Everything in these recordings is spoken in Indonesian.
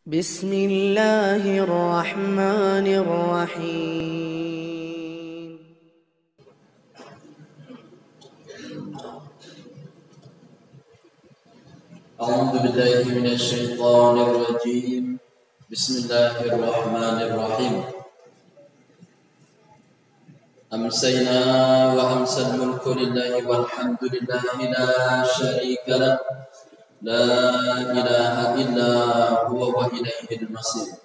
بسم الله الرحمن الرحيم أعوذ بالله من الشيطان الرجيم بسم الله الرحمن الرحيم أمسينا وأمسى الملك لله والحمد لله لا شريك له لا إله إلا هو وإليه المصير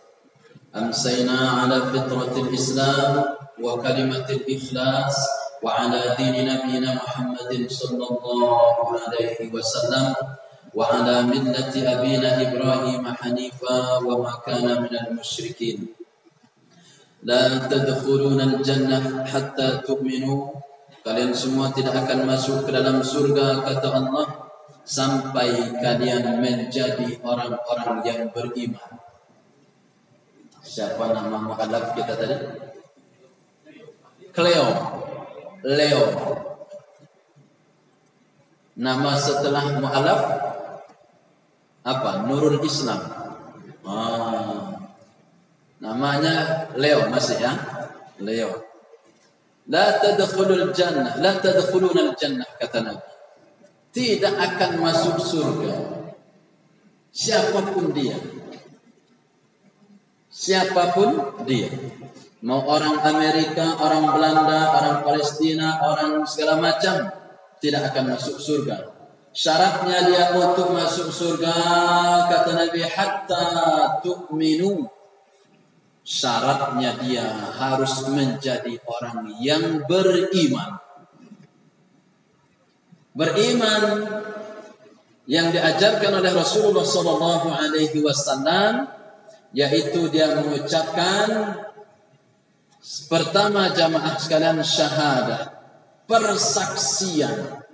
أمسينا على فطرة الإسلام وكلمة الإخلاص وعلى دين نبينا محمد صلى الله عليه وسلم وعلى ملة أبينا إبراهيم حنيفا وما كان من المشركين لا تدخلون الجنة حتى تؤمنوا. Kalian semua tidak akan masuk ke dalam surga, kata Allah, sampai kalian menjadi orang-orang yang beriman. Siapa nama mu'alaf kita tadi? Leo. Nama setelah mu'alaf apa? Nurul Islam. Namanya Leo masih ya? Leo. La tadkhulul jannah, la tadkhulunal jannah, kata Nabi. Tidak akan masuk surga siapapun dia. Siapapun dia. Mau orang Amerika, orang Belanda, orang Palestina, orang segala macam, tidak akan masuk surga. Syaratnya dia untuk masuk surga, kata Nabi, hatta tu'minu. Syaratnya dia harus menjadi orang yang beriman. Beriman yang diajarkan oleh Rasulullah SAW, yaitu dia mengucapkan pertama jamaah sekalian syahadah, persaksian.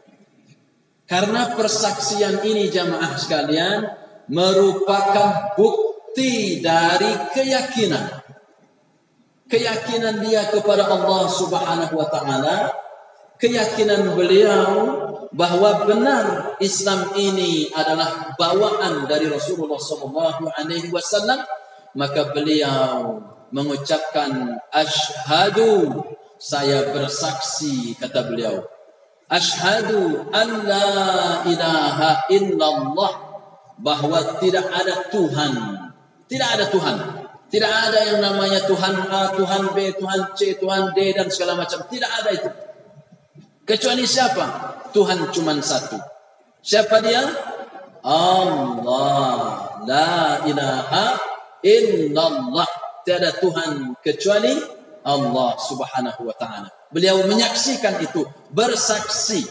Karena persaksian ini jamaah sekalian merupakan bukti dari keyakinan. Keyakinan dia kepada Allah Subhanahu wa taala, keyakinan beliau bahwa benar Islam ini adalah bawaan dari Rasulullah SAW, maka beliau mengucapkan asyhadu, saya bersaksi, kata beliau, asyhadu an la ilaha illallah, bahwa tidak ada Tuhan, tidak ada yang namanya Tuhan A, Tuhan B, Tuhan C, Tuhan D dan segala macam, tidak ada itu. Kecuali siapa? Tuhan cuma satu. Siapa dia? Allah. La ilaha illallah. Tiada Tuhan kecuali Allah Subhanahu wa ta'ala. Beliau menyaksikan itu, bersaksi.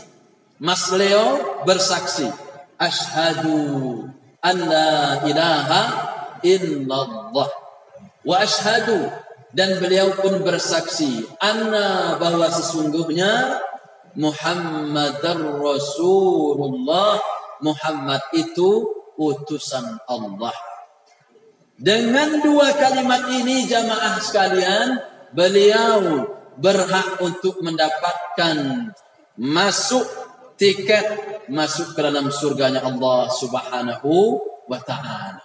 Mas Leo bersaksi, asyhadu an la ilaha illallah wa asyhadu, dan beliau pun bersaksi anna, bahwa sesungguhnya Muhammadar Rasulullah, Muhammad itu utusan Allah. Dengan dua kalimat ini jamaah sekalian, beliau berhak untuk mendapatkan tiket masuk ke dalam surganya Allah Subhanahu wa ta'ala.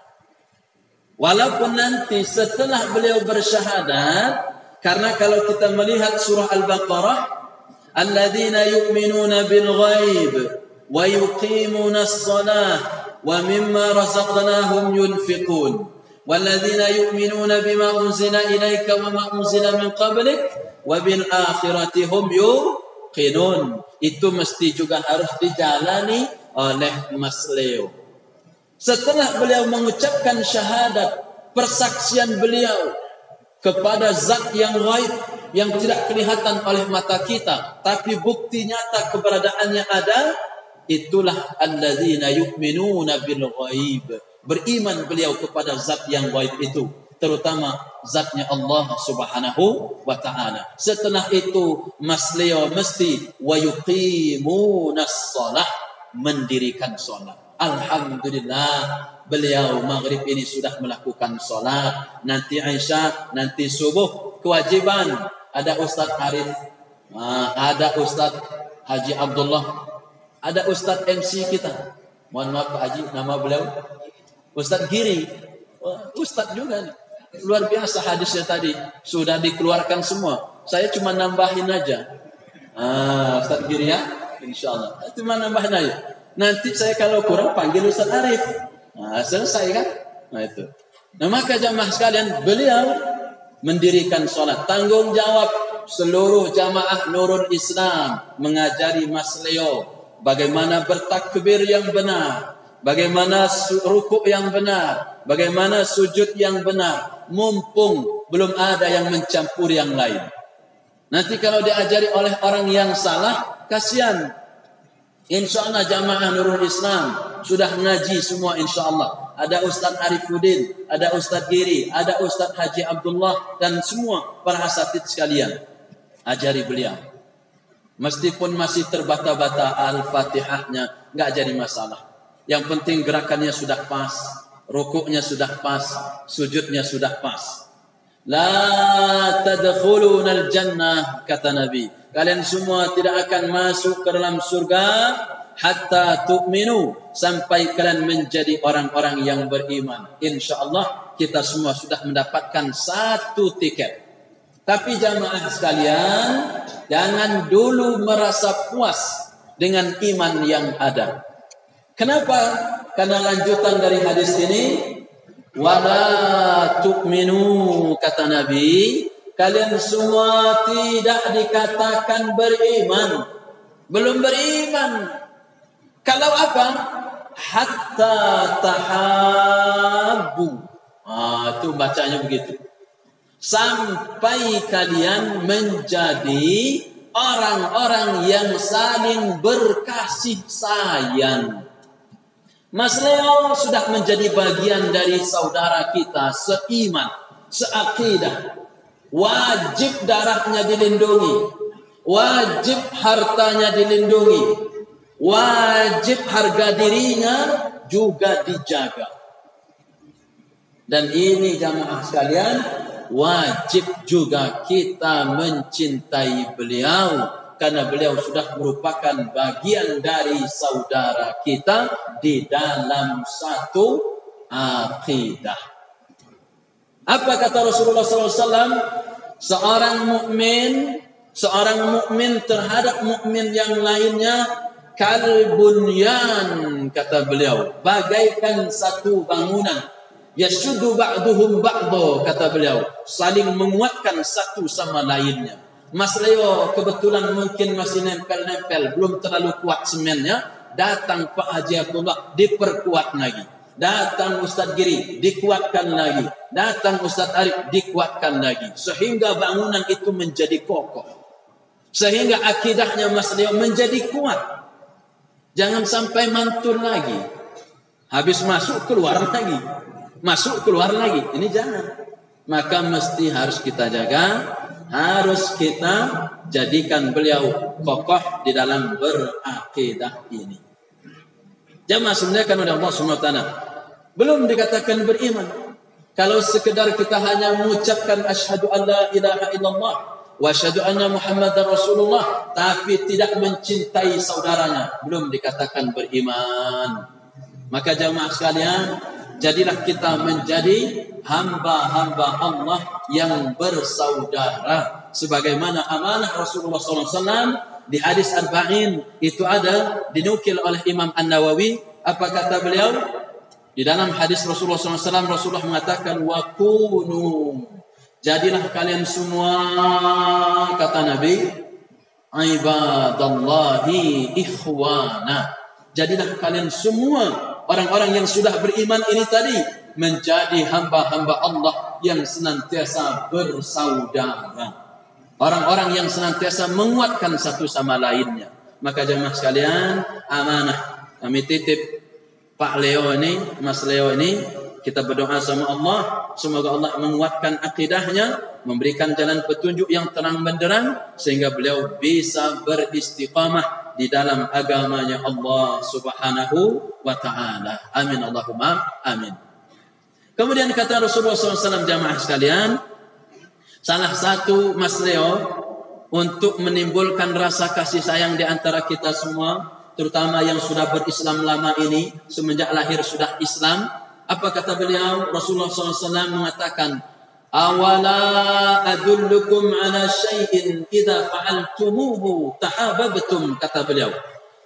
Walaupun nanti setelah beliau bersyahadat, karena kalau kita melihat surah Al-Baqarah, alladzina yu'minuna bil ghaib wa yuqimuna as-salah wa mimma razaqnahum yunfiqun walladzina yu'minuna bima unzila ilaika wa ma unzila min qablik wa bil akhirati hum yuqinun. Itu mesti juga harus dijalani oleh Mas Leo. Setelah beliau mengucapkan syahadat, persaksian beliau kepada zat yang ghaib, yang tidak kelihatan oleh mata kita, tapi bukti nyata keberadaannya ada, itulah alladzina yu'minuna bil ghaib. Beriman beliau kepada zat yang ghaib itu, terutama zatnya Allah Subhanahu wa ta'ala. Setelah itu Mas Leo mesti wa yuqimunas shalah, mendirikan salat. Alhamdulillah, beliau maghrib ini sudah melakukan salat, nanti Aisyah, nanti subuh kewajiban. Ada Ustaz Arif, ada Ustaz Haji Abdullah, ada Ustaz MC kita. Mohon maaf Pak Haji, nama beliau Ustaz Giri. Wah, Ustadz juga nih. Luar biasa hadisnya tadi. Sudah dikeluarkan semua. Saya cuma nambahin aja. Ustadz Giri ya, insya Allah. Cuma nambahin aja. Nanti saya kalau kurang panggil Ustadz Arif. Selesai kan? Nah itu. Nah maka jamaah sekalian, beliau mendirikan sholat. Tanggung jawab seluruh jamaah Nurul Islam mengajari Mas Leo bagaimana bertakbir yang benar, bagaimana rukuk yang benar, bagaimana sujud yang benar, mumpung belum ada yang mencampur yang lain. Nanti kalau diajari oleh orang yang salah, kasihan. Insya Allah jamaah Nurul Islam sudah ngaji semua insya Allah. Ada Ustadz Arifuddin, ada Ustadz Giri, ada Ustadz Haji Abdullah, dan semua para asatid sekalian. Ajari beliau. Meskipun masih terbata-bata Al-Fatihahnya, nggak jadi masalah. Yang penting gerakannya sudah pas, rukuknya sudah pas, sujudnya sudah pas. La tadkhulunal jannah, kata Nabi. Kalian semua tidak akan masuk ke dalam surga hatta tu'minu, sampai kalian menjadi orang-orang yang beriman. InsyaAllah kita semua sudah mendapatkan satu tiket. Tapi jamaah sekalian, jangan dulu merasa puas dengan iman yang ada. Kenapa? Karena lanjutan dari hadis ini, wala tu'minu, kata Nabi, kalian semua tidak dikatakan beriman. Belum beriman. Kalau apa? Hatta tahabbu. Itu bacanya begitu. Sampai kalian menjadi orang-orang yang saling berkasih sayang. Mas Leo sudah menjadi bagian dari saudara kita seiman, seakidah. Wajib darahnya dilindungi, wajib hartanya dilindungi, wajib harga dirinya juga dijaga. Dan ini jamaah sekalian, wajib juga kita mencintai beliau, karena beliau sudah merupakan bagian dari saudara kita di dalam satu akidah. Apa kata Rasulullah SAW? Seorang mukmin terhadap mukmin yang lainnya kalbunyan, kata beliau, bagaikan satu bangunan. Yashuddu ba'duhum ba'do, kata beliau, saling menguatkan satu sama lainnya. Mas Leo kebetulan mungkin masih nempel-nempel, belum terlalu kuat semennya. Datang Pak Haji Abdullah, diperkuat lagi. Datang Ustadz Giri, dikuatkan lagi. Datang Ustadz Arif, dikuatkan lagi. Sehingga bangunan itu menjadi kokoh. Sehingga akidahnya Mas Leo menjadi kuat. Jangan sampai mantul lagi. Habis masuk keluar lagi. Masuk keluar lagi. Ini jangan. Maka mesti harus kita jaga. Harus kita jadikan beliau kokoh di dalam berakidah ini. Jamaah sebenarnya oleh Allah SWT belum dikatakan beriman. Kalau sekedar kita hanya mengucapkan asyhadu an la ilaha illallah wa asyhadu anna Muhammadar Rasulullah, tapi tidak mencintai saudaranya, belum dikatakan beriman. Maka jamaah sekalian, jadilah kita menjadi hamba-hamba Allah yang bersaudara, sebagaimana amanah Rasulullah SAW di hadis Arba'in itu ada dinukil oleh Imam An-Nawawi. Apa kata beliau? Di dalam hadis Rasulullah SAW, Rasulullah mengatakan wa kunu, jadilah kalian semua, kata Nabi, ibadallahi ikhwana, jadilah kalian semua orang-orang yang sudah beriman ini tadi menjadi hamba-hamba Allah yang senantiasa bersaudara. Orang-orang yang senantiasa menguatkan satu sama lainnya. Maka jemaah sekalian, amanah kami titip Pak Leo ini, Mas Leo ini, kita berdoa sama Allah, semoga Allah menguatkan akidahnya, memberikan jalan petunjuk yang terang benderang, sehingga beliau bisa beristiqamah di dalam agamanya Allah Subhanahu wa ta'ala. Amin Allahumma amin. Kemudian kata Rasulullah SAW, jamaah sekalian, salah satu Mas Leo untuk menimbulkan rasa kasih sayang di antara kita semua, terutama yang sudah berislam lama ini, semenjak lahir sudah Islam, Apa kata beliau? Rasulullah SAW mengatakan, awala adullukum ala syai'in idza fa'altumuhu tahabbtum, kata beliau.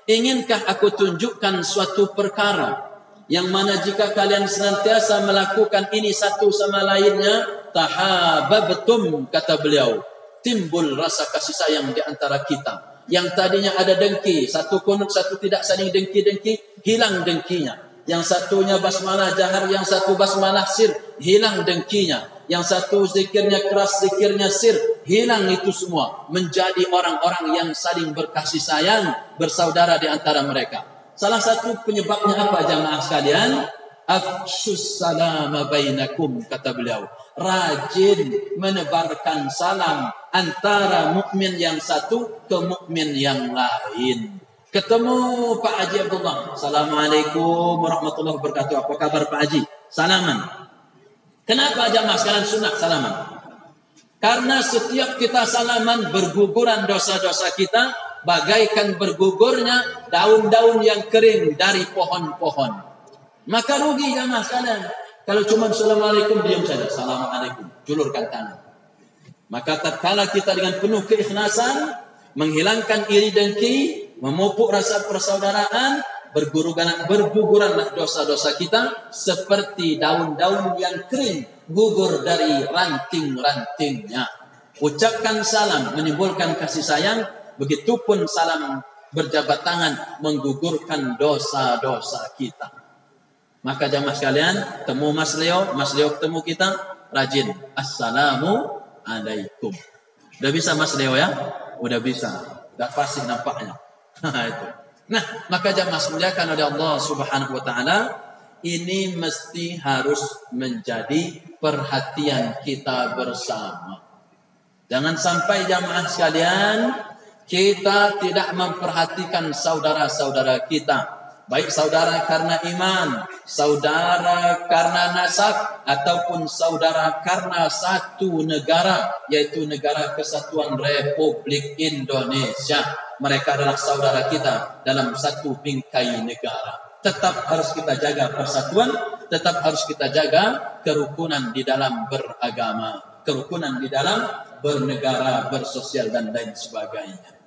Inginkah aku tunjukkan suatu perkara yang mana jika kalian senantiasa melakukan ini satu sama lainnya, tahabbtum, kata beliau, timbul rasa kasih sayang di antara kita. Yang tadinya ada dengki, satu kunut, satu tidak saling dengki-dengki, hilang dengkinya. Yang satunya basmalah jahar, yang satu basmalah sir, hilang dengkinya. Yang satu zikirnya keras, zikirnya sir, hilang itu semua. Menjadi orang-orang yang saling berkasih sayang, bersaudara di antara mereka. Salah satu penyebabnya apa jamaah sekalian? Afshus salama bainakum, kata beliau. Rajin menebarkan salam antara mukmin yang satu ke mukmin yang lain. Ketemu Pak Haji Abdullah, Assalamualaikum warahmatullahi wabarakatuh. Apa kabar Pak Haji? Salaman. Kenapa jamaah sekalian sunat salaman? Karena setiap kita salaman berguguran dosa-dosa kita, bagaikan bergugurnya daun-daun yang kering dari pohon-pohon. Maka rugi jamaah sekalian kalau cuma Assalamualaikum diam saja, Assalamualaikum, julurkan tangan. Maka tatkala kita dengan penuh keikhlasan menghilangkan iri dengki, memupuk rasa persaudaraan, berguguranlah dosa-dosa kita seperti daun-daun yang kering gugur dari ranting-rantingnya. Ucapkan salam menimbulkan kasih sayang, begitupun salam berjabat tangan menggugurkan dosa-dosa kita. Maka jamaah sekalian, temu Mas Leo ketemu kita, rajin Assalamualaikum. Udah bisa Mas Leo ya? Udah bisa. Udah fasih nampaknya. Itu. Nah, maka jamaah muliakan oleh Allah Subhanahu wa taala, ini mesti harus menjadi perhatian kita bersama. Jangan sampai jamaah sekalian kita tidak memperhatikan saudara-saudara kita. Baik saudara karena iman, saudara karena nasab, ataupun saudara karena satu negara, yaitu Negara Kesatuan Republik Indonesia. Mereka adalah saudara kita dalam satu bingkai negara. Tetap harus kita jaga persatuan, tetap harus kita jaga kerukunan di dalam beragama, kerukunan di dalam bernegara, bersosial dan lain sebagainya.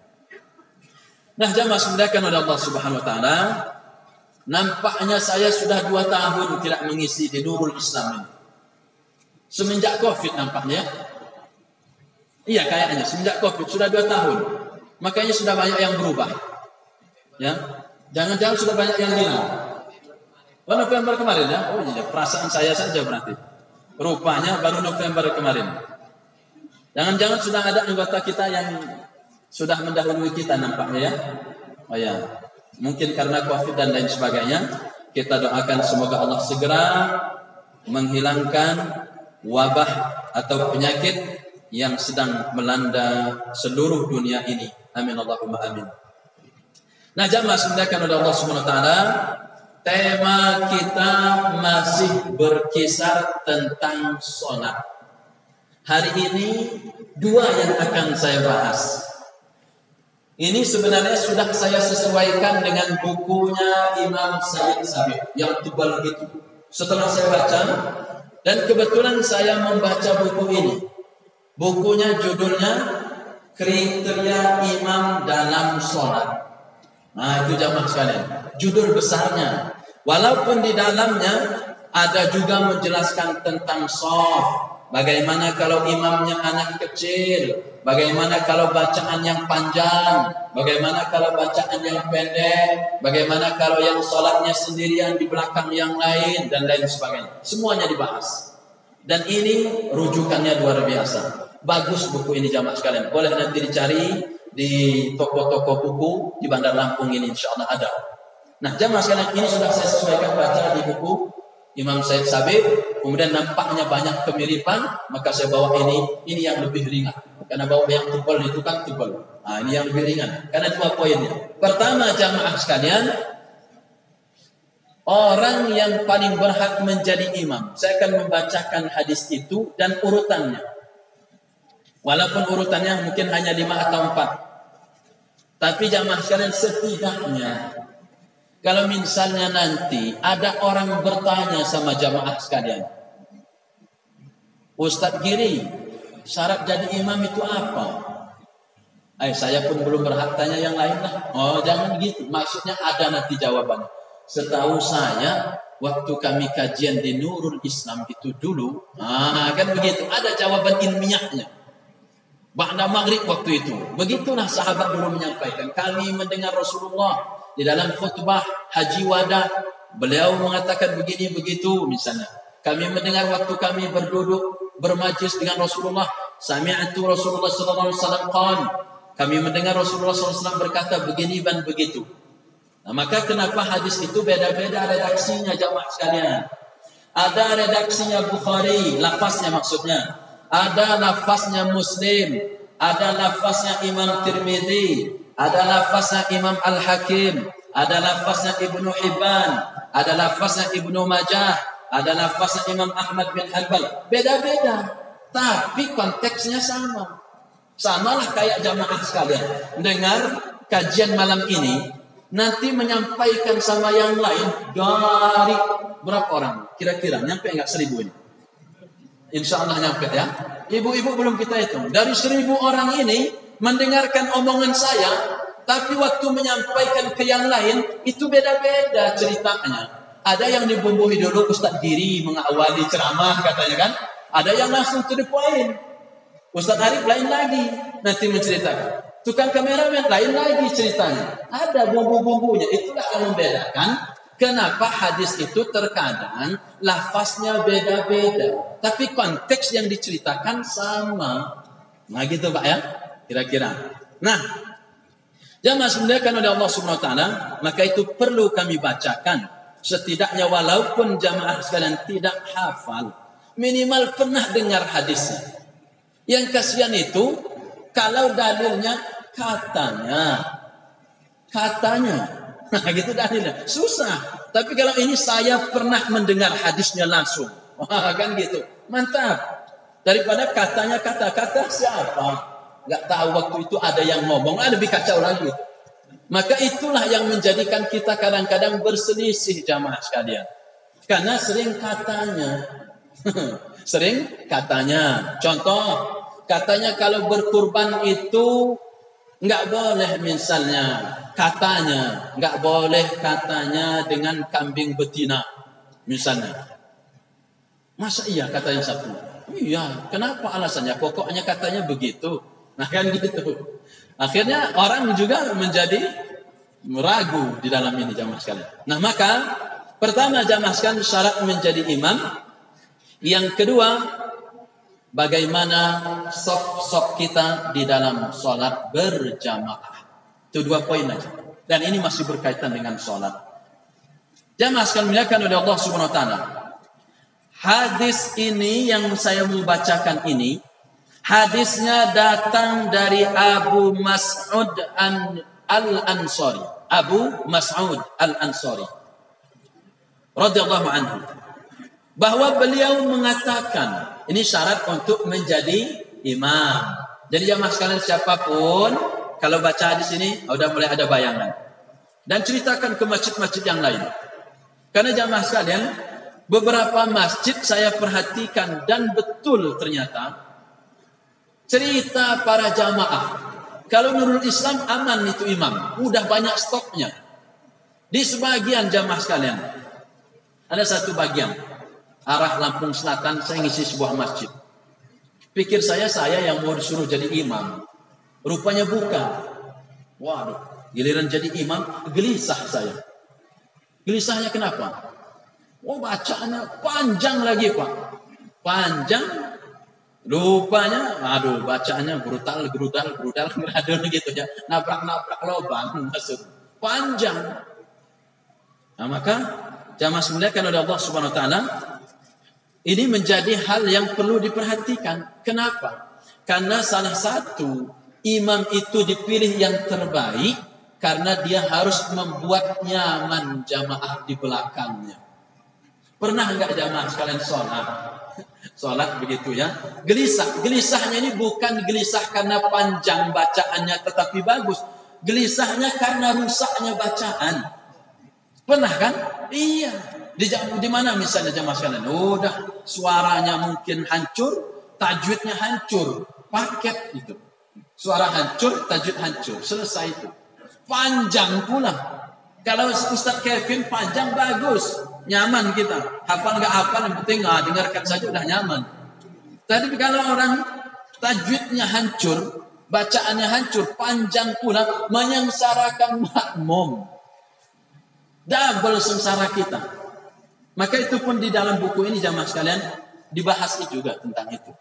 Nah, jamaah semuliakan oleh Allah Subhanahu wa taala, nampaknya saya sudah 2 tahun tidak mengisi di Nurul Islam ini. Semenjak Covid nampaknya. Iya kayaknya semenjak Covid sudah 2 tahun. Makanya sudah banyak yang berubah. Ya. Jangan-jangan sudah banyak yang hilang. Oh, November kemarin ya. Oh iya, perasaan saya saja berarti. Rupanya baru November kemarin. Jangan-jangan sudah ada anggota kita yang sudah mendahului kita nampaknya ya. Oh ya. Mungkin karena Covid dan lain sebagainya, kita doakan semoga Allah segera menghilangkan wabah atau penyakit yang sedang melanda seluruh dunia ini. Amin Allahumma amin. Nah, jamaah semuliakan oleh Allah Subhanahu wa taala, tema kita masih berkisar tentang salat. Hari ini 2 yang akan saya bahas. Ini sebenarnya sudah saya sesuaikan dengan bukunya Imam Sayyid Sabiq yang tebal itu. Setelah saya baca, dan kebetulan saya membaca buku ini. Bukunya judulnya Kriteria Imam dalam Sholat. Nah, itu jamaah sekalian, judul besarnya. Walaupun di dalamnya ada juga menjelaskan tentang shaf. Bagaimana kalau imamnya anak kecil? Bagaimana kalau bacaan yang panjang? Bagaimana kalau bacaan yang pendek? Bagaimana kalau yang sholatnya sendirian di belakang yang lain? Dan lain sebagainya. Semuanya dibahas. Dan ini rujukannya luar biasa. Bagus buku ini jamaah sekalian. Boleh nanti dicari di toko-toko buku di Bandar Lampung ini, insya Allah ada. Nah, jamaah sekalian, ini sudah saya sesuaikan baca di buku Imam Sayyid Sabiq. Kemudian nampaknya banyak kemiripan, maka saya bawa ini yang lebih ringan. Karena bawa yang tebal itu kan tebal. Nah, ini yang lebih ringan. Karena 2 poinnya. Pertama, jamaah sekalian, orang yang paling berhak menjadi imam. Saya akan membacakan hadis itu dan urutannya. Walaupun urutannya mungkin hanya 5 atau 4. Tapi jamaah sekalian, setidaknya Kalau misalnya nanti ada orang bertanya sama jamaah sekalian, Ustadz Giri, syarat jadi imam itu apa? Saya pun belum berhak tanya yang lain lah. Oh, jangan gitu. Maksudnya ada nanti jawabannya. Setahu saya, waktu kami kajian di Nurul Islam itu dulu, kan begitu. Ada jawaban ilmiahnya. Ba'da maghrib waktu itu. Begitulah sahabat dulu menyampaikan. Kami mendengar Rasulullah di dalam khutbah Haji Wada, beliau mengatakan begini begitu misalnya. Kami mendengar waktu kami berduduk bermajlis dengan Rasulullah, sami'tu Rasulullah sallallahu alaihi wasallam qala. Kami mendengar Rasulullah SAW berkata begini dan begitu. Nah, maka kenapa hadis itu beda-beda redaksinya jamaah sekalian? Ada redaksinya Bukhari, lafaznya maksudnya. Ada lafaznya Muslim, ada lafaznya Imam Tirmidzi, ada lafaznya Imam Al-Hakim, ada lafaznya Ibnu Hibban, ada lafaznya Ibnu Majah, ada lafaznya Imam Ahmad bin Hanbal. Beda-beda, tapi konteksnya sama. Samalah kayak jamaah sekalian. Dengar kajian malam ini, nanti menyampaikan sama yang lain dari berapa orang? Kira-kira nyampe enggak 1000 ini? Insya Allah nyampe ya. Ibu-ibu belum kita hitung. Dari 1000 orang ini mendengarkan omongan saya, tapi waktu menyampaikan ke yang lain itu beda-beda ceritanya. Ada yang dibumbui dulu Ustadz Giri mengawali ceramah katanya kan. Ada yang langsung to the point. Ustadz Arif lain lagi nanti menceritakan. Tukang kameramen lain lagi ceritanya. Ada bumbu-bumbunya. Itulah yang membedakan kenapa hadis itu terkadang lafaznya beda-beda, tapi konteks yang diceritakan sama. Nah gitu Pak ya, kira-kira. Nah, jamaah dimuliakan oleh Allah Subhanahu wa taala, maka itu perlu kami bacakan. Setidaknya walaupun jamaah sekalian tidak hafal, minimal pernah dengar hadisnya. Yang kasihan itu kalau dalilnya katanya. Nah gitu dalilnya. Susah. Tapi kalau ini saya pernah mendengar hadisnya langsung. Wah kan gitu. Mantap. Daripada katanya kata-kata siapa? Gak tahu waktu itu ada yang ngomong. Lebih kacau lagi. Maka itulah yang menjadikan kita kadang-kadang berselisih jamaah sekalian. Karena sering katanya. Sering katanya. Contoh. Katanya kalau berkurban itu nggak boleh misalnya. Katanya nggak boleh katanya dengan kambing betina misalnya. Masa iya katanya satu? Iya. Kenapa alasannya? Pokoknya katanya begitu. Nah kan gitu. Akhirnya orang juga menjadi ragu di dalam ini jamaah sekalian. Nah maka pertama jamaah sekalian syarat menjadi imam. Yang kedua, bagaimana sop kita di dalam sholat berjamaah. Itu 2 poin aja. Dan ini masih berkaitan dengan sholat. Jamaah sekalian dimuliakan oleh Allah Subhanahu wa taala. Hadis ini yang saya mau bacakan ini, hadisnya datang dari Abu Mas'ud Al-Ansari. Abu Mas'ud Al-Ansari radhiyallahu anhu. Bahwa beliau mengatakan, ini syarat untuk menjadi imam. Jadi jamaah sekalian siapapun kalau baca hadis ini sudah mulai ada bayangan. Dan ceritakan ke masjid-masjid yang lain. Karena jamaah sekalian, beberapa masjid saya perhatikan dan betul ternyata cerita para jamaah. Kalau Nurul Islam aman itu imam, udah banyak stoknya. Di sebagian jamaah sekalian, ada satu bagian arah Lampung Selatan, saya ngisi sebuah masjid. Pikir saya yang mau disuruh jadi imam. Rupanya bukan. Waduh, giliran jadi imam, gelisah saya. Gelisahnya kenapa? Bacaannya panjang lagi Pak. Panjang. Rupanya, bacaannya brutal gitu ya. Nabrak lubang masuk. Panjang. Nah maka, jamaah dimuliakan oleh Allah Subhanahu wa taala, ini menjadi hal yang perlu diperhatikan. Kenapa? Karena salah satu imam itu dipilih yang terbaik karena dia harus membuat nyaman jamaah di belakangnya. Pernah enggak jamaah sekalian sholat begitu ya? Gelisahnya ini bukan gelisah karena panjang bacaannya tetapi bagus. Gelisahnya karena rusaknya bacaan. Pernah kan? Iya. Di mana misalnya jamaah sekalian? Udah suaranya mungkin hancur, tajwidnya hancur, paket itu. Suara hancur, tajwid hancur, selesai itu. Panjang pula. Kalau Ustaz Kevin panjang bagus, nyaman kita. Hafal nggak hafal yang penting dengarkan saja udah nyaman. Tapi kalau orang tajwidnya hancur, bacaannya hancur, panjang pula, menyengsarakan makmum. Double sengsara kita. Maka itu pun di dalam buku ini jamaah sekalian dibahas juga tentang itu.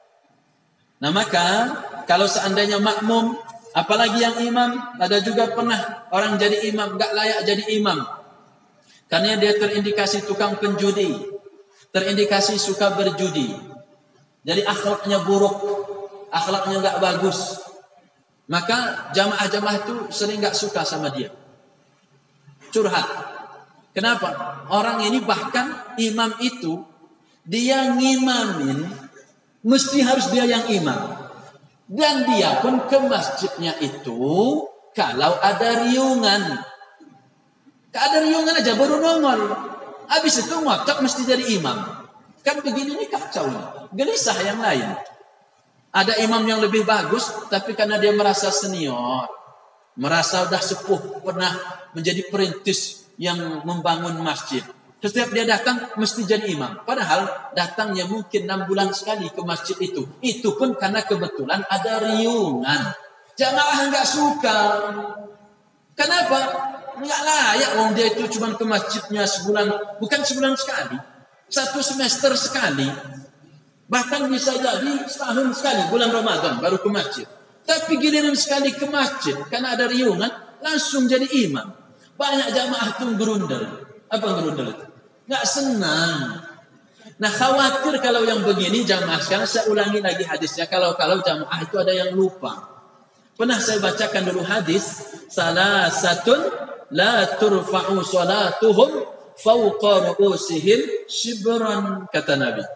Nah maka kalau seandainya makmum, apalagi yang imam, ada juga pernah orang jadi imam gak layak jadi imam karena dia terindikasi tukang penjudi, terindikasi suka berjudi, jadi akhlaknya buruk, akhlaknya gak bagus. Maka jamaah-jamaah itu sering gak suka sama dia, curhat. Kenapa? Orang ini bahkan imam itu dia ngimamin, mesti harus dia yang imam. Dan dia pun ke masjidnya itu kalau ada riungan. Ada riungan aja baru nongol. Habis itu ngotot mesti jadi imam. Kan begini ini kacau. Gelisah yang lain. Ada imam yang lebih bagus, tapi karena dia merasa senior, merasa udah sepuh, pernah menjadi perintis yang membangun masjid. Setiap dia datang mesti jadi imam. Padahal datangnya mungkin 6 bulan sekali ke masjid itu. Itu pun karena kebetulan ada riungan. Jamaah enggak suka. Kenapa? Enggak layak wong dia itu cuma ke masjidnya sebulan, bukan sebulan sekali. 1 semester sekali. Bahkan bisa jadi setahun sekali bulan Ramadan baru ke masjid. Tapi giliran sekali ke masjid karena ada riungan langsung jadi imam. Banyak jamaah itu gerundel. Apa gerundel itu? Nggak senang. Nah khawatir kalau yang begini jamaah sekarang saya ulangi lagi hadisnya. Kalau jamaah itu ada yang lupa. Pernah saya bacakan dulu hadis. Salasatun la turfa'u salatuhum fawqa ru'usihim shibran, kata Nabi.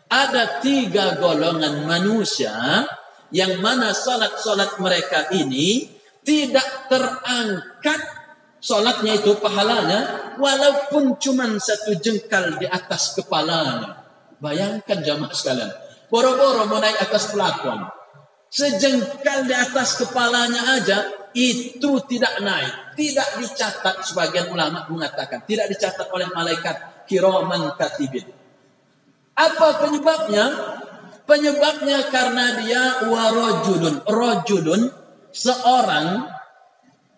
Ada 3 golongan manusia yang mana salat mereka ini tidak terangkat. Salatnya itu pahalanya walaupun cuma 1 jengkal di atas kepalanya. Bayangkan jamaah sekalian. Boro-boro mau naik atas pelakon. Sejengkal di atas kepalanya aja itu tidak naik. Tidak dicatat, sebagian ulama mengatakan. Tidak dicatat oleh malaikat kiraman katibin. Apa penyebabnya? Penyebabnya karena dia rajulun seorang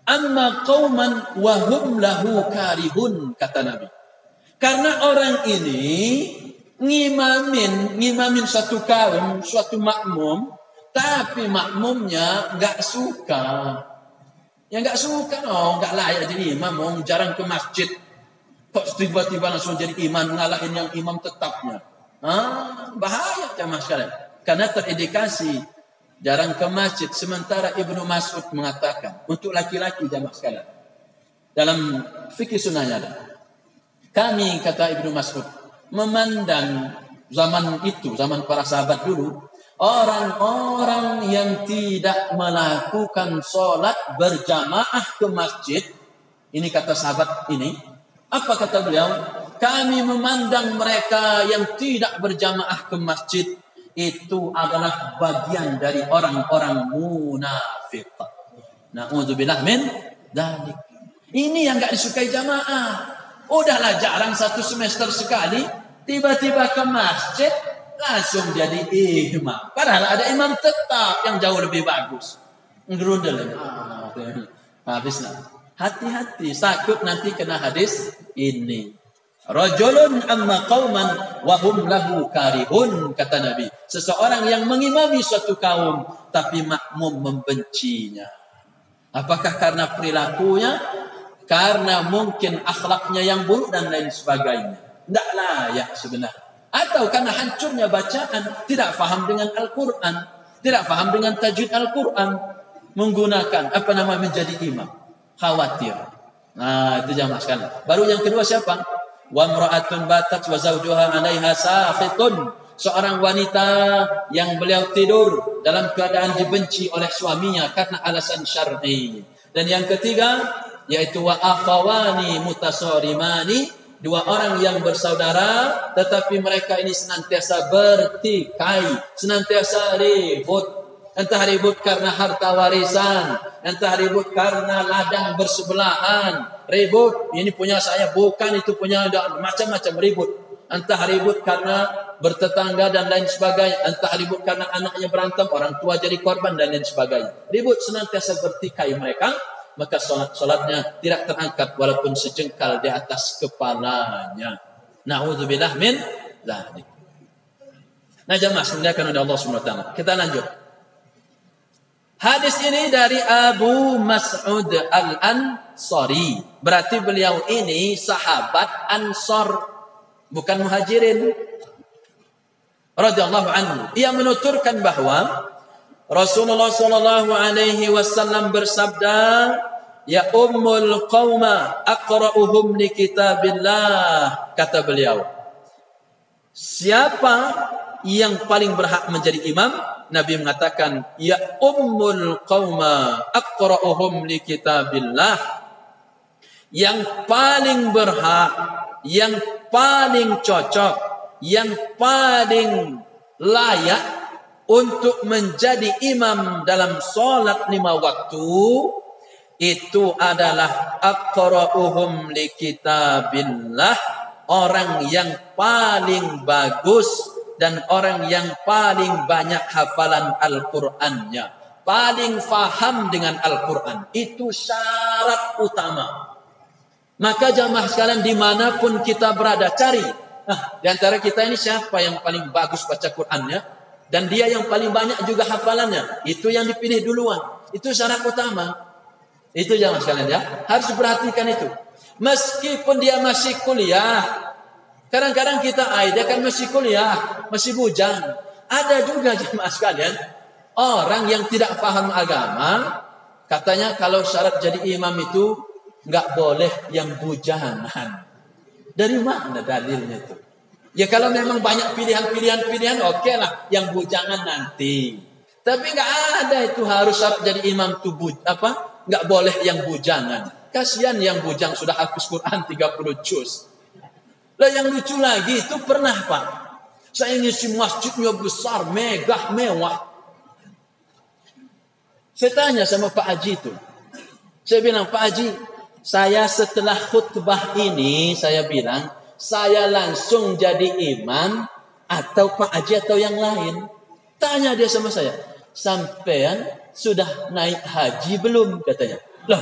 amma qauman wa hum lahu karihun, kata Nabi. Karena orang ini ngimamin suatu kaum, suatu makmum, tapi makmumnya enggak suka. Ya enggak suka, enggak layak jadi imam, jarang ke masjid. Kok tiba-tiba langsung jadi imam, ngalahin yang imam tetapnya. Bahaya jamaah sekalian. Karena terindikasi jarang ke masjid. Sementara Ibnu Mas'ud mengatakan untuk laki-laki jamaah sekalian dalam fikih sunnahnya ada. Kami, kata Ibnu Mas'ud, memandang zaman itu, zaman para sahabat dulu, orang-orang yang tidak melakukan sholat berjamaah ke masjid. Ini kata sahabat ini. Apa kata beliau? Kami memandang mereka yang tidak berjamaah ke masjid itu adalah bagian dari orang-orang munafik. Na'udzubillah min dzalik. Ini yang enggak disukai jamaah. Udahlah jarang 1 semester sekali, tiba-tiba ke masjid langsung jadi imam. Padahal ada imam tetap yang jauh lebih bagus. Ngerundel. Habislah. Hati-hati, takut nanti kena hadis ini. Rajulun amma qauman wa hum lahu karihun, kata Nabi. Seseorang yang mengimami suatu kaum tapi makmum membencinya. Apakah karena perilakunya? Karena mungkin akhlaknya yang buruk dan lain sebagainya. Tidak layak sebenarnya. Atau karena hancurnya bacaan, tidak faham dengan Al-Quran, tidak faham dengan tajwid Al-Quran, menggunakan menjadi imam. Khawatir. Nah itu jamaah sekalian. Baru yang kedua siapa? Wa imra'atun batat wa zawjuha 'alaiha sakhitun. Seorang wanita yang beliau tidur dalam keadaan dibenci oleh suaminya karena alasan syar'i. Dan yang ketiga, yaitu wa akhawani mutasarimani, dua orang yang bersaudara tetapi mereka ini senantiasa bertikai, senantiasa ribut. Entah ribut karena harta warisan, entah ribut karena ladang bersebelahan, ribut ini punya saya, bukan itu punya, macam-macam ribut. Entah ribut karena bertetangga dan lain sebagainya, entah ribut karena anaknya berantem, orang tua jadi korban dan lain sebagainya. Ribut senantiasa bertikai mereka, maka solatnya tidak terangkat walaupun sejengkal di atas kepalanya. Na'udzubillah min dzalik. Nah jemaah dimuliakan oleh Allah Subhanahu wa taala. Kita lanjut. Hadis ini dari Abu Mas'ud Al-Ansari. Berarti beliau ini sahabat Ansar, bukan muhajirin. Radhiyallahu anhu. Ia menuturkan bahwa Rasulullah sallallahu alaihi wasallam bersabda, "Ya ummul qauma aqra'uhum li kitabillah." Kata beliau, siapa yang paling berhak menjadi imam? Nabi mengatakan, ya ummul qauma aqra'uhum li kitabillah. Yang paling berhak, yang paling cocok, yang paling layak untuk menjadi imam dalam salat 5 waktu itu adalah aqra'uhum li kitabillah, orang yang paling bagus dan orang yang paling banyak hafalan Al-Qur'annya, paling faham dengan Al-Qur'an. Itu syarat utama. Maka jamaah sekalian dimanapun kita berada, cari. Di antara kita ini siapa yang paling bagus baca Qur'annya dan dia yang paling banyak juga hafalannya. Itu yang dipilih duluan. Itu syarat utama. Itu jamaah sekalian ya, harus perhatikan itu. Meskipun dia masih kuliah, kadang-kadang kita dia kan masih kuliah, masih bujang. Ada juga jemaah sekalian orang yang tidak paham agama, katanya kalau syarat jadi imam itu nggak boleh yang bujangan. Dari mana dalilnya itu? Ya kalau memang banyak pilihan, oke lah, yang bujangan nanti. Tapi nggak ada itu harus syarat jadi imam itu nggak boleh yang bujangan. Kasihan yang bujang sudah hafis Quran 30 juz. Lah yang lucu lagi itu pernah Pak, saya ngisi masjidnya besar, megah, mewah. Saya tanya sama Pak Haji itu. Saya bilang, Pak Haji, saya setelah khutbah ini, saya bilang, saya langsung jadi imam atau Pak Haji atau yang lain. Tanya dia sama saya, sampean sudah naik haji belum? Katanya. Loh,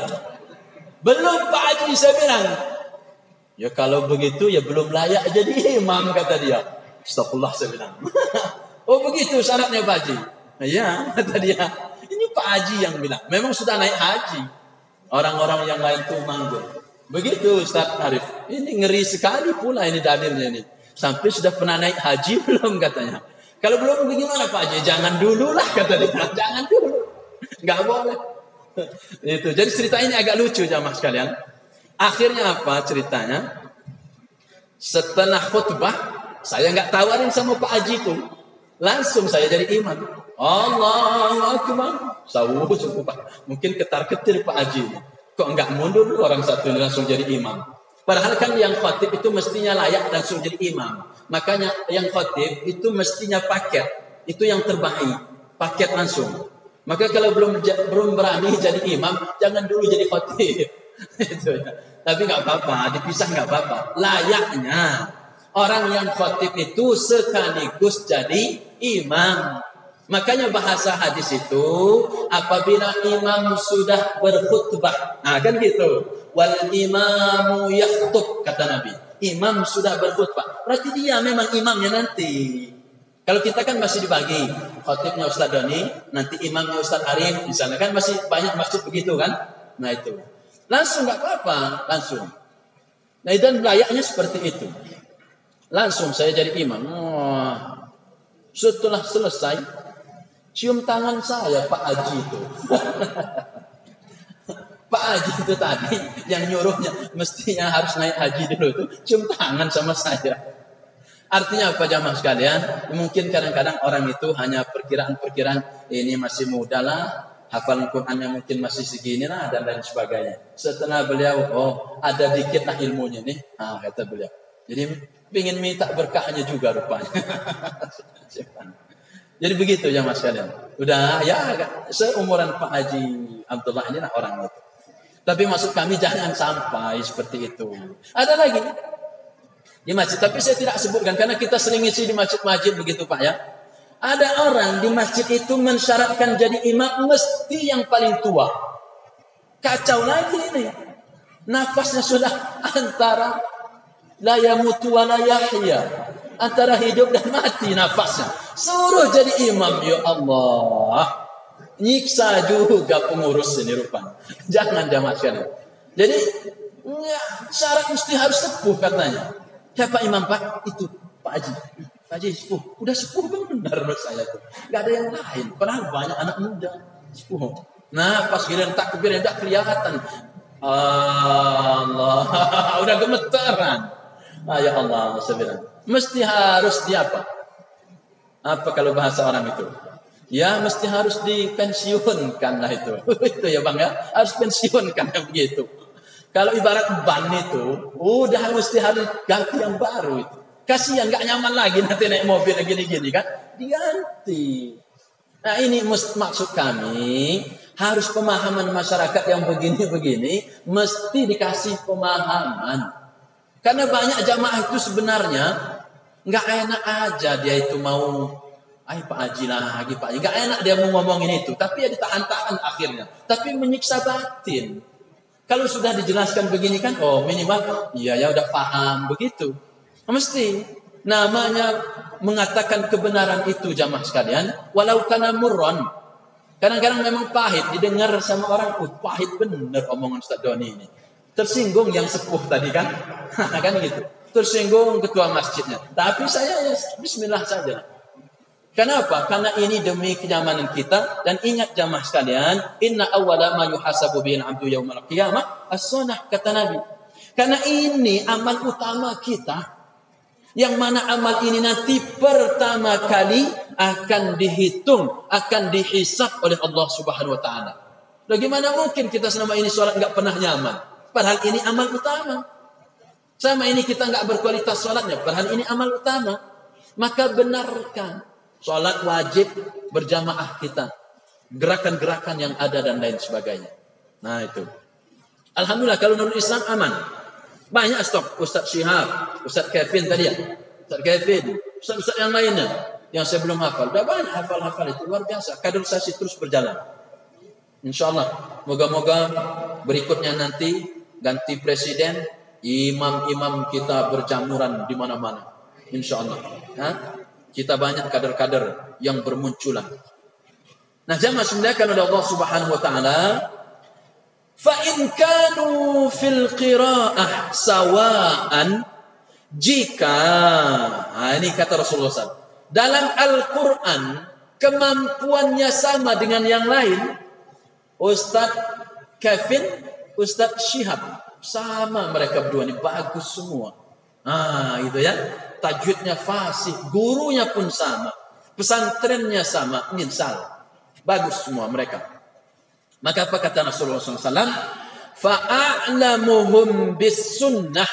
belum Pak Haji, saya bilang. Ya kalau begitu ya belum layak jadi imam, kata dia. Astagfirullah, saya bilang. Oh begitu syaratnya Pak Haji? Nah, ya kata dia. Ini Pak Haji yang bilang. Memang sudah naik haji. Orang-orang yang lain tuh manggung. Begitu Ustaz Arif. Ini ngeri sekali pula ini dalilnya ini. Sampai sudah pernah naik haji belum, katanya. Kalau belum bagaimana Pak Haji? Jangan dulu lah, kata dia. Jangan dulu. Nggak boleh. Itu. Jadi cerita ini agak lucu jamaah sekalian. Akhirnya apa ceritanya? Setelah khutbah, saya nggak tawarin sama Pak Haji itu, langsung saya jadi imam. Allahu Akbar. Pak. Mungkin ketar-ketir Pak Haji. Kok nggak mundur orang satu ini langsung jadi imam? Padahal kan yang khatib itu mestinya layak langsung jadi imam. Makanya yang khatib itu mestinya paket. Itu yang terbaik. Paket langsung. Maka kalau belum berani jadi imam, jangan dulu jadi khatib. Itu ya. Tapi nggak apa-apa, dipisah nggak apa-apa. Layaknya orang yang khatib itu sekaligus jadi imam. Makanya bahasa hadis itu apabila imam sudah berkhutbah, nah kan gitu. Wal imamu yakhutub, kata Nabi. Imam sudah berkhutbah, berarti dia memang imamnya nanti. Kalau kita kan masih dibagi, khatibnya Ustaz Doni, nanti imamnya Ustaz Arif, misalnya kan masih banyak masjid begitu kan. Nah itu. Langsung nggak apa-apa, langsung. Nah dan layaknya seperti itu. Langsung saya jadi imam. Setelah selesai, cium tangan saya Pak Haji itu. Pak Haji itu tadi yang nyuruhnya mestinya harus naik haji dulu itu, cium tangan sama saya. Artinya apa jamaah sekalian? Mungkin kadang-kadang orang itu hanya perkiraan-perkiraan, ini masih muda lah, Hafalan Qurannya mungkin masih segini lah dan lain sebagainya. Setelah beliau, ada dikit lah ilmunya nih. Kata beliau. Jadi ingin minta berkahnya juga rupanya. Jadi begitu ya mas kalian. Udah ya seumuran Pak Haji Abdullah ini lah orang itu. Tapi maksud kami jangan sampai seperti itu. Ada lagi di masjid, tapi saya tidak sebutkan karena kita sering isi di masjid-masjid begitu Pak ya. Ada orang di masjid itu mensyaratkan jadi imam mesti yang paling tua. Kacau lagi ini. Nafasnya sudah antara la yamutu wa la yahya. Antara hidup dan mati nafasnya. Suruh jadi imam, ya Allah. Nyiksa juga pengurus ini rupanya. Jangan jamaah sekalian. Jadi ya, syarat mesti harus sepuh katanya. Siapa imam Pak? Itu Pak Haji. Pak Haji sepuh. Udah sepuh benar menurut saya tuh. Gak ada yang lain. Padahal banyak anak muda sepuh. Nah pas giliran takbir tidak kelihatan. Allah. Udah gemetaran. Ya Allah. Mesti harus di apa? Apa kalau bahasa orang itu? Ya mesti harus dipensiunkan lah itu. Itu ya bang ya. Harus pensiunkan ya begitu. Kalau ibarat ban itu, udah mesti harus ganti yang baru itu. Kasihan nggak nyaman lagi nanti naik mobil gini-gini kan. Diganti. Nah ini maksud kami. Harus pemahaman masyarakat yang begini-begini. Mesti dikasih pemahaman. Karena banyak jamaah itu sebenarnya. Nggak enak aja dia itu mau. Pak Haji lagi Pak Haji. Nggak enak dia mau ngomongin itu. Tapi ya ditahan-tahan akhirnya. Tapi menyiksa batin. Kalau sudah dijelaskan begini kan, minimal, ya udah paham begitu. Mesti namanya mengatakan kebenaran itu jamaah sekalian, walau kana murran. Kadang-kadang memang pahit, didengar sama orang, pahit bener omongan Ustaz Doni ini. Tersinggung yang sepuh tadi kan, kan gitu. Tersinggung ketua masjidnya. Tapi saya ya bismillah saja. Kenapa? Karena ini demi kenyamanan kita dan ingat jamaah sekalian, inna awwala ma yuhasabu bihi al-'abdu yaumal qiyamah as-sunnah kata Nabi. Karena ini amal utama kita. Yang mana amal ini nanti pertama kali akan dihitung, akan dihisab oleh Allah Subhanahu wa taala. Bagaimana mungkin kita selama ini salat enggak pernah nyaman? Padahal ini amal utama. Sama ini kita enggak berkualitas salatnya, padahal ini amal utama. Maka benarkan salat wajib berjamaah kita. Gerakan-gerakan yang ada dan lain sebagainya. Nah itu. Alhamdulillah kalau Nurul Islam aman. Banyak stok. Ustaz Syihab. Ustaz Kevin tadi ya. Ustaz Kevin. Ustaz yang lainnya. Yang saya belum hafal. Dah banyak hafal-hafal itu. Luar biasa. Kaderisasi terus berjalan. InsyaAllah. Moga-moga berikutnya nanti ganti presiden. Imam-imam kita berjamuran di mana-mana. InsyaAllah. Kita banyak kader-kader yang bermunculan. Nah, jamaah sebenarnya oleh Allah Subhanahu wa taala, fa in kanu fil qiraah sawaan, jika ini kata Rasulullah SAW, dalam Al-Qur'an kemampuannya sama dengan yang lain, Ustaz Kevin, Ustaz Syihab, sama mereka berdua ini bagus semua. Itu ya. Tajwidnya fasih, gurunya pun sama, pesantrennya sama, misal bagus semua mereka. Maka apa kata Rasulullah SAW? Fa'a'lamuhum bis sunnah.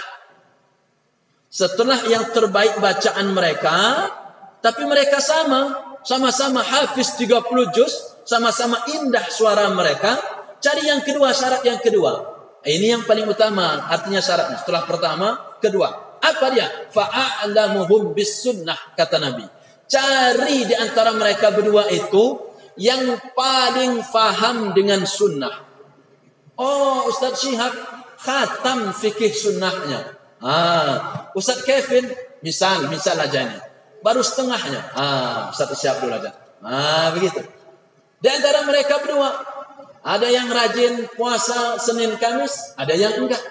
Setelah yang terbaik bacaan mereka, tapi mereka sama-sama hafiz 30 juz, sama-sama indah suara mereka. Cari yang kedua, syarat yang kedua. Ini yang paling utama, artinya syaratnya. Setelah pertama, kedua. Apa dia? Fa'a'lamuhum bis sunnah, kata Nabi. Cari di antara mereka berdua itu yang paling faham dengan sunnah. Ustaz Syihab khatam fikih sunnahnya. Ustaz Kevin misal aja ini. Baru setengahnya. Ustaz Syihab dulu aja. Begitu. Di antara mereka berdua ada yang rajin puasa Senin Kamis, ada yang enggak.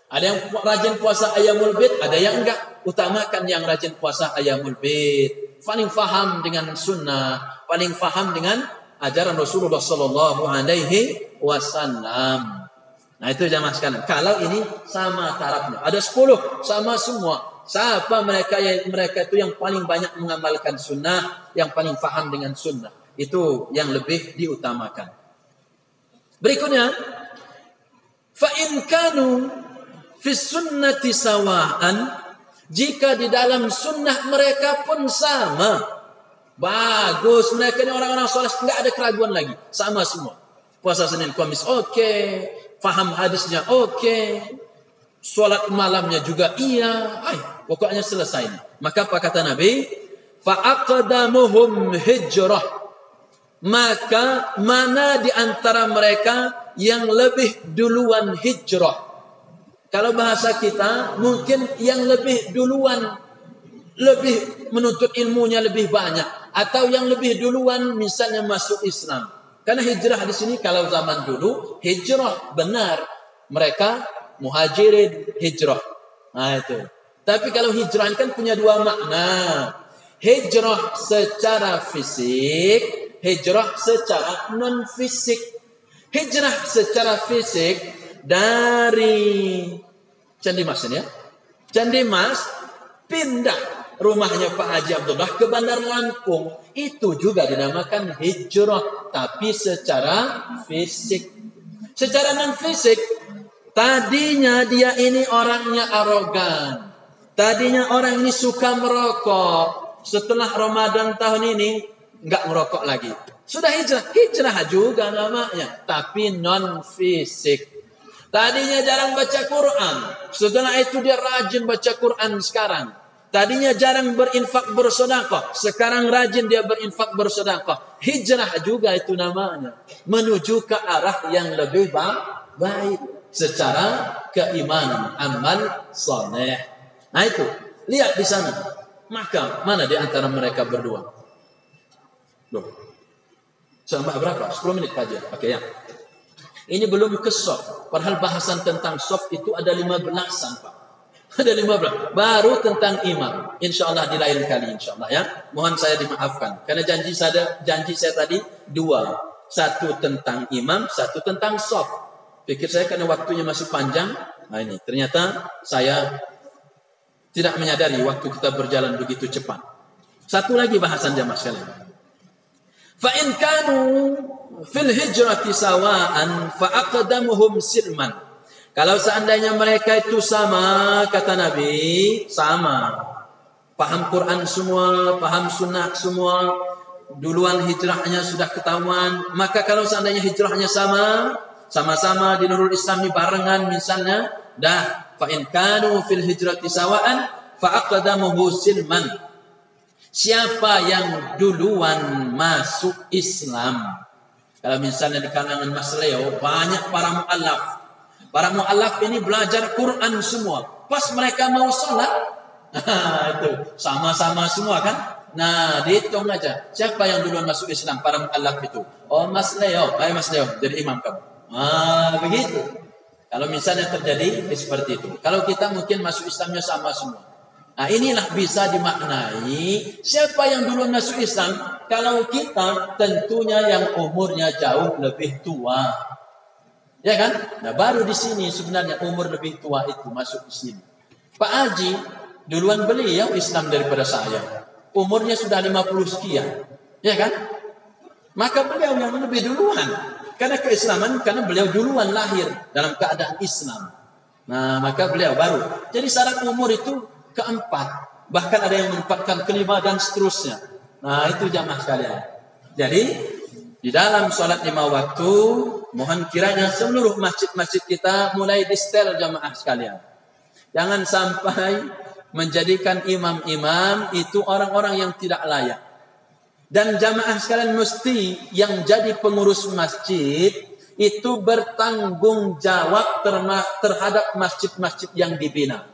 Ada yang rajin puasa Ayyamul Bid, ada yang enggak. Utamakan yang rajin puasa Ayyamul Bid. Paling faham dengan sunnah, paling faham dengan ajaran Rasulullah sallallahu alaihi wasallam. Nah itu jamaah sekalian. Kalau ini sama tarafnya. Ada 10 sama semua. Siapa mereka itu yang paling banyak mengamalkan sunnah, yang paling faham dengan sunnah. Itu yang lebih diutamakan. Berikutnya, fa in kanu fi sunnati sawaan, jika di dalam sunnah mereka pun sama. Bagus, mereka ini orang-orang soleh, enggak ada keraguan lagi, sama semua. Puasa Senin Kamis oke, faham hadisnya oke, salat malamnya juga iya. Pokoknya selesai. Maka apa kata Nabi? Fa aqdamuhum hijrah. Maka mana di antara mereka yang lebih duluan hijrah? Kalau bahasa kita mungkin yang lebih duluan, lebih menuntut ilmunya lebih banyak, atau yang lebih duluan misalnya masuk Islam. Karena hijrah di sini kalau zaman dulu hijrah benar, mereka muhajirin hijrah. Nah itu. Tapi kalau hijrah kan punya dua makna. Hijrah secara fisik, hijrah secara non fisik. Hijrah secara fisik dari Candi Mas ini ya. Candi Mas pindah rumahnya Pak Haji Abdullah ke Bandar Lampung. Itu juga dinamakan hijrah, tapi secara fisik. Secara non fisik, tadinya dia ini orangnya arogan. Tadinya orang ini suka merokok. Setelah Ramadan tahun ini enggak merokok lagi. Sudah hijrah, hijrah juga namanya, tapi non fisik. Tadinya jarang baca Quran, setelah itu dia rajin baca Quran sekarang. Tadinya jarang berinfak bersedekah, sekarang rajin dia berinfak bersedekah. Hijrah juga itu namanya, menuju ke arah yang lebih baik secara keimanan, amal saleh. Nah itu, lihat di sana. Maka mana di antara mereka berdua? Loh, sampai berapa? 10 menit kajian. Oke ya. Ini belum ke soft. Padahal bahasan tentang soft itu ada 15-an, Pak. Ada 15. Baru tentang imam. Insya Allah di lain kali, insya Allah ya. Mohon saya dimaafkan. Karena janji saya tadi 2. Satu tentang imam, satu tentang soft. Pikir saya karena waktunya masih panjang. Nah ini, ternyata saya tidak menyadari waktu kita berjalan begitu cepat. Satu lagi bahasan jamaah sekalian. Fa in kanu fil hijrati sawaan fa aqdamuhum silman. Kalau seandainya mereka itu sama, kata Nabi, sama. Paham Quran semua, paham sunnah semua, duluan hijrahnya sudah ketahuan. Maka kalau seandainya hijrahnya sama-sama di Nurul Islam ini barengan misalnya, dah fa in kanu fil hijrati sawaan fa aqdamuhu silman. Siapa yang duluan masuk Islam? Kalau misalnya di kalangan Mas Leo banyak para mu'allaf. Para mu'allaf ini belajar Quran semua. Pas mereka mau sholat, itu sama-sama semua kan? Nah, dihitung aja. Siapa yang duluan masuk Islam? Para mu'allaf itu. Oh, Mas Leo. Ayo Mas Leo, jadi imam kamu. Begitu. Kalau misalnya terjadi seperti itu. Kalau kita mungkin masuk Islamnya sama semua. Nah inilah bisa dimaknai siapa yang duluan masuk Islam. Kalau kita tentunya yang umurnya jauh lebih tua. Ya kan? Nah baru di sini sebenarnya umur lebih tua itu masuk di sini. Pak Haji duluan beliau Islam daripada saya. Umurnya sudah 50 sekian. Ya kan? Maka beliau yang lebih duluan. Karena keislaman, karena beliau duluan lahir dalam keadaan Islam. Nah, maka beliau baru. Jadi syarat umur itu keempat. Bahkan ada yang menempatkan kelima dan seterusnya. Nah, itu jamaah sekalian. Jadi, di dalam sholat 5 waktu, mohon kiranya seluruh masjid-masjid kita mulai di-setel jamaah sekalian. Jangan sampai menjadikan imam-imam itu orang-orang yang tidak layak. Dan jamaah sekalian mesti yang jadi pengurus masjid itu bertanggung jawab terhadap masjid-masjid yang dibina.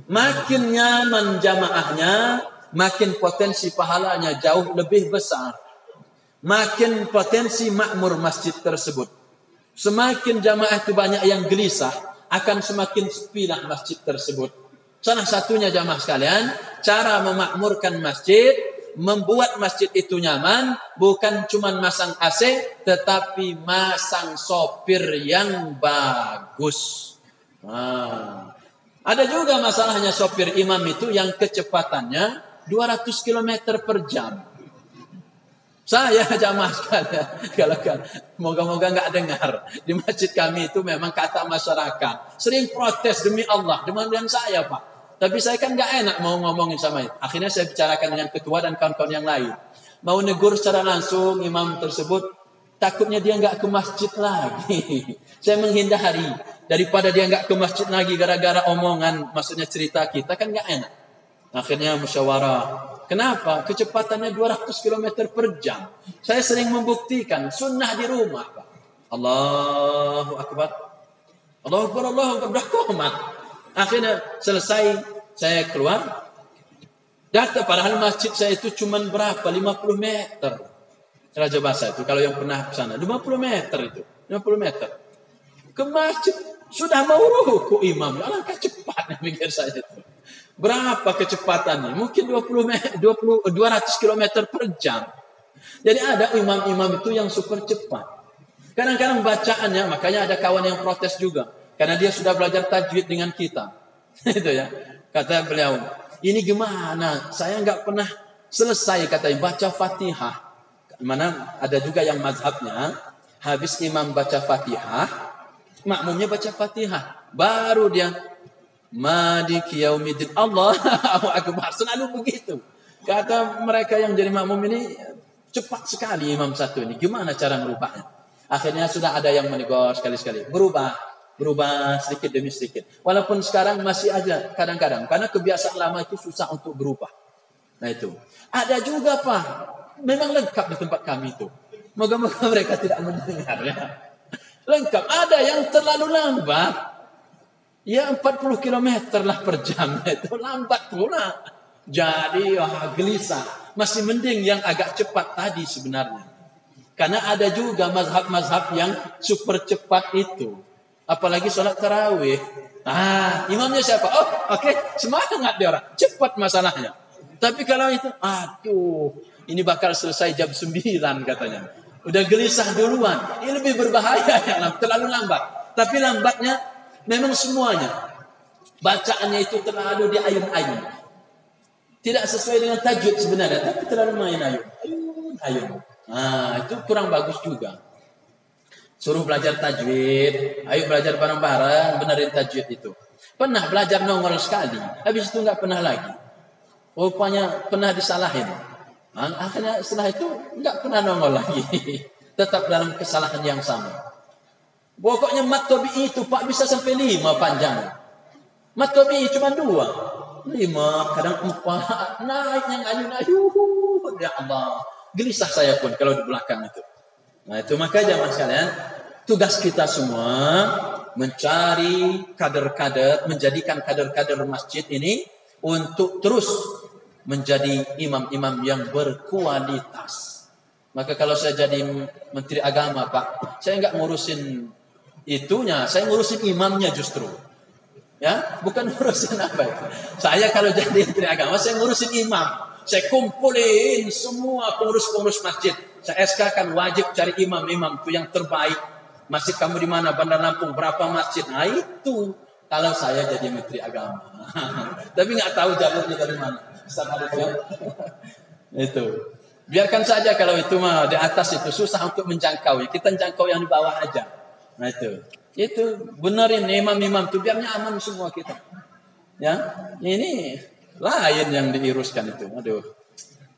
Makin nyaman jamaahnya, makin potensi pahalanya jauh lebih besar. Makin potensi makmur masjid tersebut. Semakin jamaah itu banyak yang gelisah, akan semakin sepilah masjid tersebut. Salah satunya jamaah sekalian, cara memakmurkan masjid, membuat masjid itu nyaman, bukan cuma masang AC, tetapi masang sopir yang bagus. Ada juga masalahnya sopir imam itu yang kecepatannya 200 km per jam. Saya jamaah sekalian, kalau kan, moga-moga nggak dengar. Di masjid kami itu memang kata masyarakat sering protes demi Allah, dengan saya Pak. Tapi saya kan nggak enak mau ngomongin sama itu. Akhirnya saya bicarakan dengan ketua dan kawan-kawan yang lain. Mau negur secara langsung imam tersebut, takutnya dia nggak ke masjid lagi. Saya menghindari daripada dia nggak ke masjid lagi gara-gara omongan, maksudnya cerita kita kan nggak enak. Akhirnya musyawarah. Kenapa? Kecepatannya 200 km per jam. Saya sering membuktikan sunnah di rumah, Pak. Allahu Akbar. Allahu Akbar, Allahu Akbar. Dah komat. Akhirnya selesai, saya keluar. Data padahal masjid saya itu cuma berapa? 50 meter. Raja Basa itu, kalau yang pernah ke sana. 50 meter itu. 50 meter. Ke masjid. Sudah mau ruku imam. Alangkah cepatnya mikir saya itu. Berapa kecepatannya? Mungkin 200 km per jam. Jadi ada imam-imam itu yang super cepat. Kadang-kadang bacaannya, makanya ada kawan yang protes juga. Karena dia sudah belajar tajwid dengan kita. Itu ya. Kata beliau, ini gimana? Saya nggak pernah selesai katanya baca Fatihah. Mana ada juga yang mazhabnya, habis imam baca Fatihah, makmumnya baca Fatihah. Baru dia Maliki yaumiddin. Allahu Akbar. Selalu begitu. Kata mereka yang jadi makmum ini, cepat sekali imam satu ini. Gimana cara merubahnya? Akhirnya sudah ada yang menegur sekali-sekali. Berubah sedikit demi sedikit. Walaupun sekarang masih aja kadang-kadang. Karena kebiasaan lama itu susah untuk berubah. Nah itu. Ada juga Pak. Memang lengkap di tempat kami itu. Moga-moga mereka tidak mendengar ya. Lengkap. Ada yang terlalu lambat. Ya 40 km lah per jam. Itu lambat pula. Jadi gelisah. Masih mending yang agak cepat tadi sebenarnya. Karena ada juga mazhab-mazhab yang super cepat itu. Apalagi sholat tarawih. Imamnya siapa? Oh oke. Semangat dia orang. Cepat masalahnya. Tapi kalau itu, ini bakal selesai jam 9 katanya. Udah gelisah duluan. Ini lebih berbahaya. Terlalu lambat. Tapi lambatnya memang semuanya. Bacaannya itu terlalu diayun-ayun. Tidak sesuai dengan tajwid sebenarnya. Tapi terlalu main ayun. Itu kurang bagus juga. Suruh belajar tajwid. Ayo belajar bareng-bareng. Benerin tajwid itu. Pernah belajar nongol sekali. Habis itu nggak pernah lagi. Rupanya pernah disalahin. Akhirnya setelah itu nggak pernah nongol lagi. Tetap dalam kesalahan yang sama. Pokoknya mat tabi'i itu Pak bisa sampai 5 panjang. Mat tabi'i cuma 2. 5, kadang 4. Naik yang ayun-ayun. Ya Allah. Gelisah saya pun kalau di belakang itu. Nah itu maka jamaah sekalian. Tugas kita semua mencari kader-kader. Menjadikan kader-kader masjid ini. Untuk terus menjadi imam-imam yang berkualitas. Maka kalau saya jadi menteri agama Pak. Saya nggak ngurusin itunya, saya ngurusin imamnya justru. Ya, bukan ngurusin apa itu. Saya kalau jadi menteri agama, saya ngurusin imam. Saya kumpulin semua pengurus-pengurus masjid. Saya SK-kan wajib cari imam-imam itu yang terbaik. Masjid kamu di mana? Bandar Lampung, berapa masjid? Nah itu kalau saya jadi menteri agama. Tapi nggak tahu jalurnya dari mana. Itu. Biarkan saja kalau itu mah di atas itu susah untuk menjangkau. Kita jangkau yang di bawah aja. Nah itu benerin imam-imam itu biar nyaman semua kita. Ya, ini lain yang diuruskan itu. Aduh.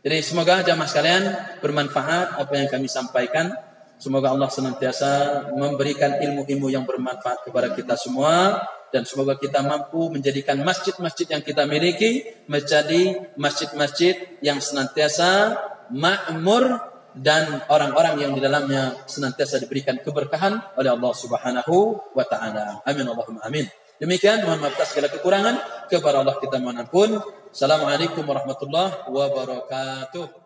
Jadi semoga jamaah sekalian bermanfaat apa yang kami sampaikan. Semoga Allah senantiasa memberikan ilmu-ilmu yang bermanfaat kepada kita semua. Dan semoga kita mampu menjadikan masjid-masjid yang kita miliki menjadi masjid-masjid yang senantiasa makmur dan orang-orang yang di dalamnya senantiasa diberikan keberkahan oleh Allah Subhanahu wa taala. Amin Allahumma amin. Demikian, mohon maaf atas segala kekurangan, kepada Allah kita mohon ampun. Assalamualaikum warahmatullahi wabarakatuh.